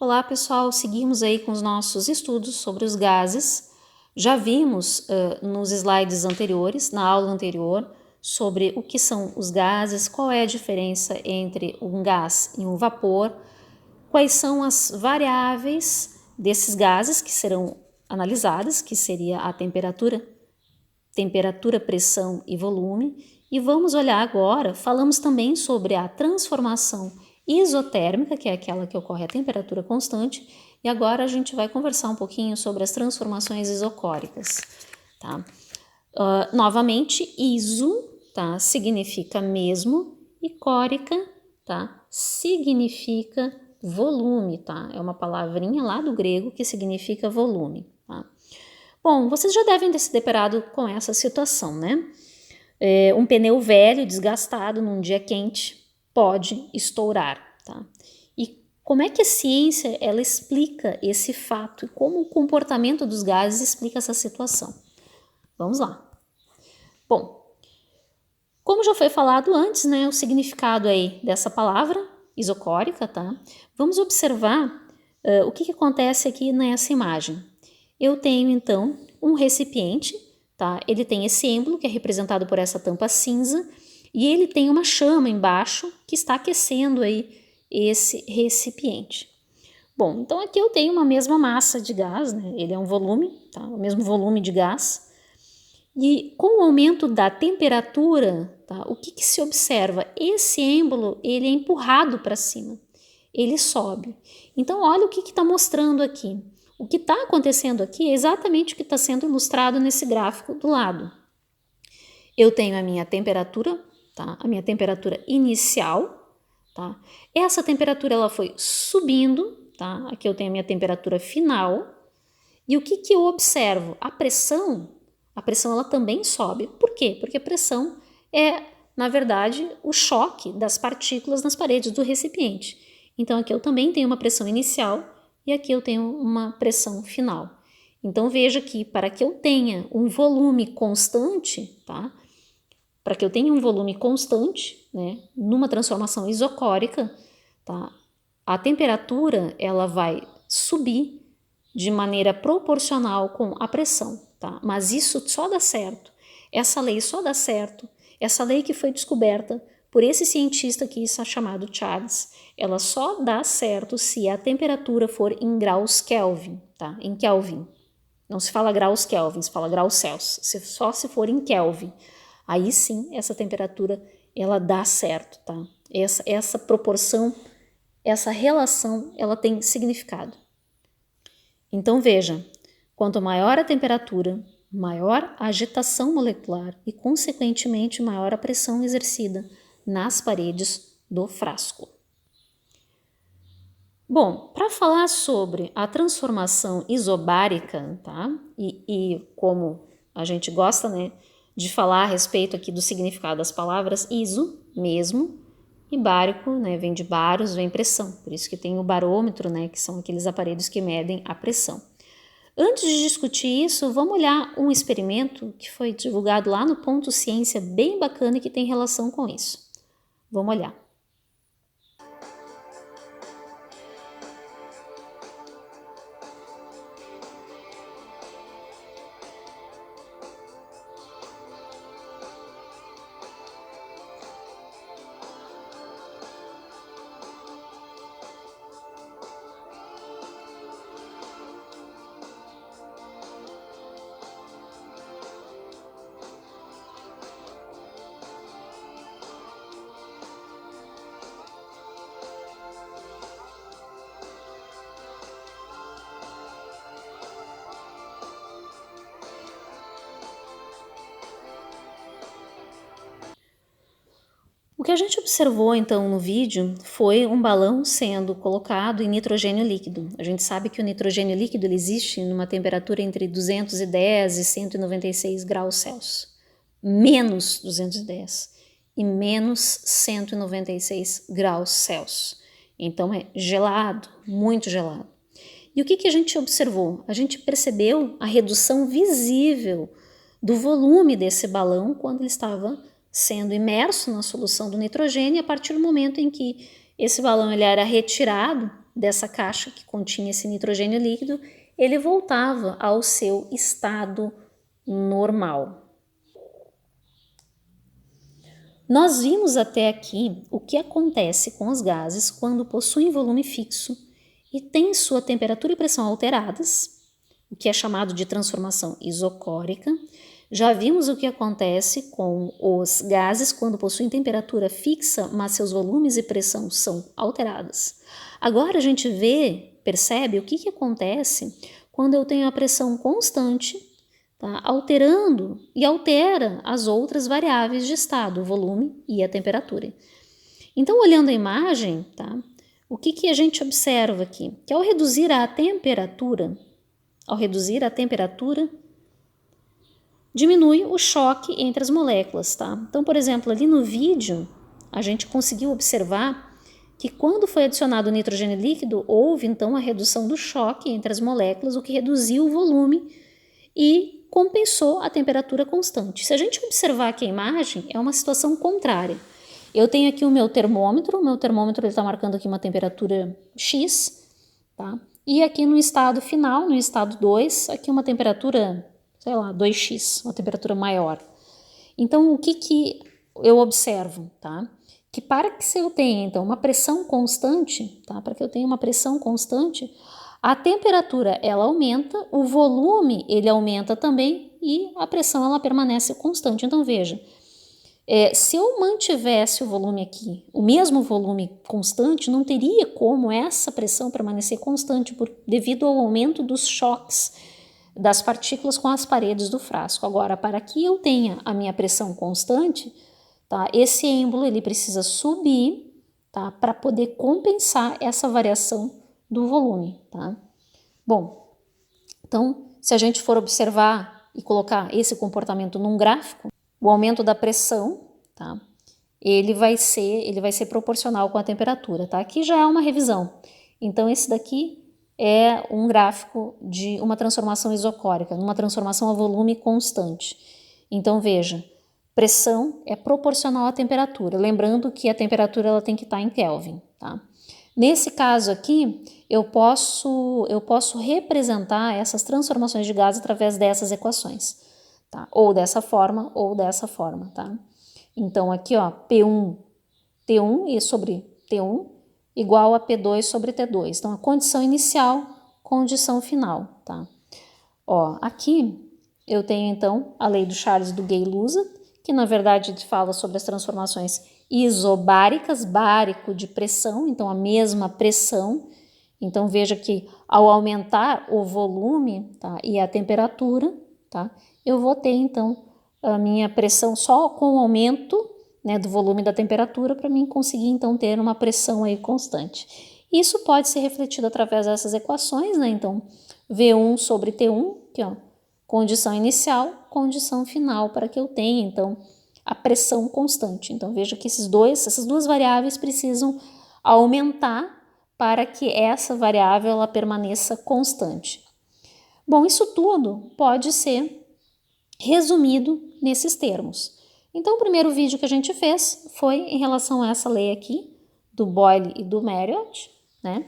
Olá pessoal, seguimos aí com os nossos estudos sobre os gases. Já vimos nos slides anteriores, na aula anterior, sobre o que são os gases, qual é a diferença entre um gás e um vapor, quais são as variáveis desses gases que serão analisadas, que seria a temperatura, pressão e volume. E vamos olhar agora, falamos também sobre a transformação isotérmica, que é aquela que ocorre a temperatura constante, e agora a gente vai conversar um pouquinho sobre as transformações isocóricas, tá? Novamente, iso, tá, significa mesmo, e córica, tá, significa volume, tá? É uma palavrinha lá do grego que significa volume, tá? Bom, vocês já devem ter se deparado com essa situação, né? Um pneu velho, desgastado num dia quente, pode estourar, tá? E como é que a ciência ela explica esse fato e como o comportamento dos gases explica essa situação? Vamos lá. Bom, como já foi falado antes, né, o significado aí dessa palavra isocórica, tá? Vamos observar o que acontece aqui nessa imagem. Eu tenho então um recipiente, tá? Ele tem esse êmbolo que é representado por essa tampa cinza e ele tem uma chama embaixo que está aquecendo aí esse recipiente. Bom, então aqui eu tenho uma mesma massa de gás, né? Ele é um volume, tá? O mesmo volume de gás. E com o aumento da temperatura, tá? O que se observa? Esse êmbolo ele é empurrado para cima, ele sobe. Então olha o que está mostrando aqui. O que está acontecendo aqui é exatamente o que está sendo ilustrado nesse gráfico do lado. Eu tenho a minha temperatura, tá? A minha temperatura inicial, tá? Essa temperatura ela foi subindo, tá? Aqui eu tenho a minha temperatura final. E o que eu observo? A pressão ela também sobe. Por quê? Porque a pressão é, na verdade, o choque das partículas nas paredes do recipiente. Então aqui eu também tenho uma pressão inicial e aqui eu tenho uma pressão final. Então veja que para que eu tenha um volume constante, tá? Para que eu tenha um volume constante, né, numa transformação isocórica, tá? A temperatura ela vai subir de maneira proporcional com a pressão, tá? Mas isso só dá certo. Essa lei só dá certo. Essa lei que foi descoberta por esse cientista aqui chamado Charles, ela só dá certo se a temperatura for em graus Kelvin, tá? Em Kelvin. Não se fala graus Kelvin, se fala graus Celsius. Só se for em Kelvin. Aí sim, essa temperatura, ela dá certo, tá? Essa proporção, essa relação, ela tem significado. Então veja, quanto maior a temperatura, maior a agitação molecular e, consequentemente, maior a pressão exercida nas paredes do frasco. Bom, para falar sobre a transformação isobárica, tá? E como a gente gosta, né, de falar a respeito aqui do significado das palavras iso, mesmo, e bárico, né, vem de baros, vem pressão. Por isso que tem o barômetro, né, que são aqueles aparelhos que medem a pressão. Antes de discutir isso, vamos olhar um experimento que foi divulgado lá no Ponto Ciência, bem bacana e que tem relação com isso. Vamos olhar. O que a gente observou então no vídeo foi um balão sendo colocado em nitrogênio líquido. A gente sabe que o nitrogênio líquido ele existe numa temperatura entre 210 e 196 graus Celsius. Menos 210 e menos 196 graus Celsius. Então é gelado, muito gelado. E o que a gente observou? A gente percebeu a redução visível do volume desse balão quando ele estava sendo imerso na solução do nitrogênio, a partir do momento em que esse balão ele era retirado dessa caixa que continha esse nitrogênio líquido, ele voltava ao seu estado normal. Nós vimos até aqui o que acontece com os gases quando possuem volume fixo e têm sua temperatura e pressão alteradas, o que é chamado de transformação isocórica. Já vimos o que acontece com os gases quando possuem temperatura fixa, mas seus volumes e pressão são alteradas. Agora a gente percebe o que acontece quando eu tenho a pressão constante, tá, alterando e altera as outras variáveis de estado, o volume e a temperatura. Então, olhando a imagem, tá, o que a gente observa aqui? Que ao reduzir a temperatura, diminui o choque entre as moléculas, tá? Então, por exemplo, ali no vídeo, a gente conseguiu observar que quando foi adicionado o nitrogênio líquido, houve então a redução do choque entre as moléculas, o que reduziu o volume e compensou a temperatura constante. Se a gente observar aqui a imagem, é uma situação contrária. Eu tenho aqui o meu termômetro está marcando aqui uma temperatura X, tá? E aqui no estado final, no estado 2, aqui uma temperatura, sei lá, 2x, uma temperatura maior. Então, o que eu observo, tá? Que para que eu tenha, então, uma pressão constante, tá? Para que eu tenha uma pressão constante, a temperatura, ela aumenta, o volume, ele aumenta também e a pressão, ela permanece constante. Então, veja, se eu mantivesse o volume aqui, o mesmo volume constante, não teria como essa pressão permanecer constante devido ao aumento dos choques das partículas com as paredes do frasco. Agora, para que eu tenha a minha pressão constante, tá, esse êmbolo ele precisa subir, tá, para poder compensar essa variação do volume, tá? Bom, então, se a gente for observar e colocar esse comportamento num gráfico, o aumento da pressão, tá, ele vai ser proporcional com a temperatura, tá? Aqui já é uma revisão. Então, esse daqui é um gráfico de uma transformação isocórica, uma transformação a volume constante. Então, veja, pressão é proporcional à temperatura, lembrando que a temperatura ela tem que estar em Kelvin, tá? Nesse caso aqui, eu posso representar essas transformações de gás através dessas equações, tá? Ou dessa forma, tá? Então, aqui, ó, P1, T1 e sobre T1 igual a P2 sobre T2. Então, a condição inicial, condição final, tá? Ó, aqui eu tenho, então, a lei do Charles do Gay-Lussac, que, na verdade, fala sobre as transformações isobáricas, bárico de pressão, então a mesma pressão. Então, veja que ao aumentar o volume, tá, e a temperatura, tá, eu vou ter, então, a minha pressão só com o aumento, né, do volume da temperatura para mim conseguir, então, ter uma pressão aí constante. Isso pode ser refletido através dessas equações, né? Então, V1 sobre T1, que ó, condição inicial, condição final, para que eu tenha, então, a pressão constante. Então, veja que essas duas variáveis precisam aumentar para que essa variável ela permaneça constante. Bom, isso tudo pode ser resumido nesses termos. Então, o primeiro vídeo que a gente fez foi em relação a essa lei aqui, do Boyle e do Marriott, né?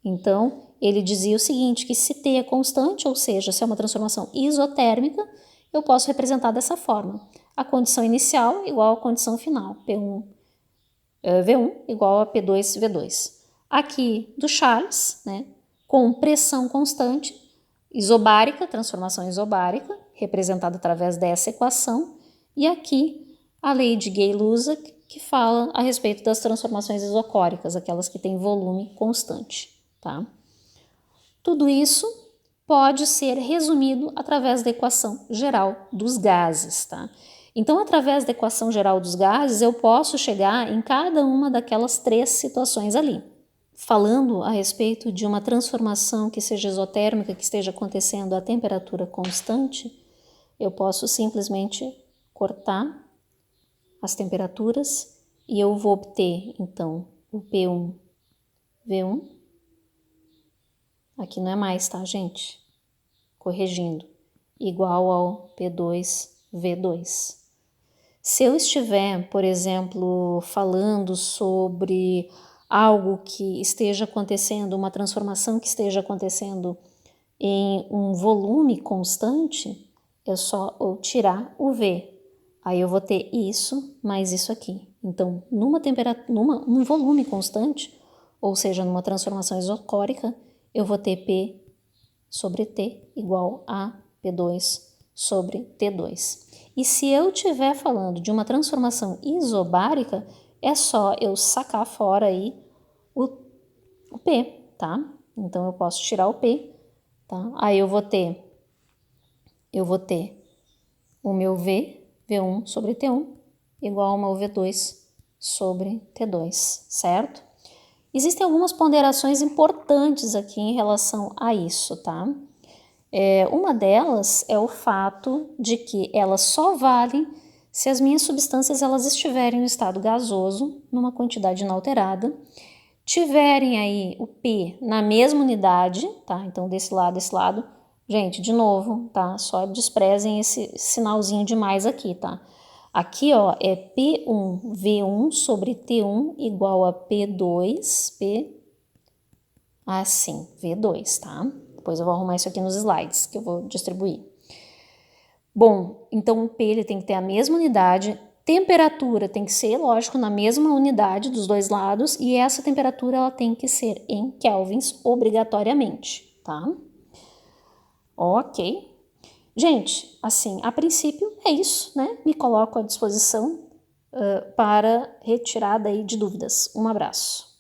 Então, ele dizia o seguinte, que se T é constante, ou seja, se é uma transformação isotérmica, eu posso representar dessa forma. A condição inicial igual à condição final, V1 igual a P2, V2. Aqui do Charles, né, com pressão constante, isobárica, transformação isobárica, representada através dessa equação, e aqui a lei de Gay-Lussac, que fala a respeito das transformações isocóricas, aquelas que têm volume constante, tá? Tudo isso pode ser resumido através da equação geral dos gases, tá? Então, através da equação geral dos gases, eu posso chegar em cada uma daquelas três situações ali. Falando a respeito de uma transformação que seja isotérmica, que esteja acontecendo a temperatura constante, eu posso simplesmente cortar as temperaturas e eu vou obter, então, o P1, V1. Aqui não é mais, tá, gente? Corrigindo. Igual ao P2, V2. Se eu estiver, por exemplo, falando sobre algo que esteja acontecendo, uma transformação que esteja acontecendo em um volume constante, é só eu tirar o V. Aí eu vou ter isso mais isso aqui. Então, num volume constante, ou seja, numa transformação isocórica, eu vou ter P sobre T igual a P2 sobre T2. E se eu estiver falando de uma transformação isobárica, é só eu sacar fora aí o P, tá? Então, eu posso tirar o P, tá? Aí eu vou ter o meu V1 sobre T1, igual ao meu V2 sobre T2, certo? Existem algumas ponderações importantes aqui em relação a isso, tá? Uma delas é o fato de que elas só valem se as minhas substâncias elas estiverem no estado gasoso, numa quantidade inalterada, tiverem aí o P na mesma unidade, tá? Então, desse lado, gente, de novo, tá? Só desprezem esse sinalzinho de mais aqui, tá? Aqui, ó, é P1, V1 sobre T1 igual a P2, assim, V2, tá? Depois eu vou arrumar isso aqui nos slides, que eu vou distribuir. Bom, então o P ele tem que ter a mesma unidade, temperatura tem que ser, lógico, na mesma unidade dos dois lados, e essa temperatura ela tem que ser em kelvins obrigatoriamente, tá? Ok. Gente, assim, a princípio é isso, né? Me coloco à disposição para retirada aí de dúvidas. Um abraço.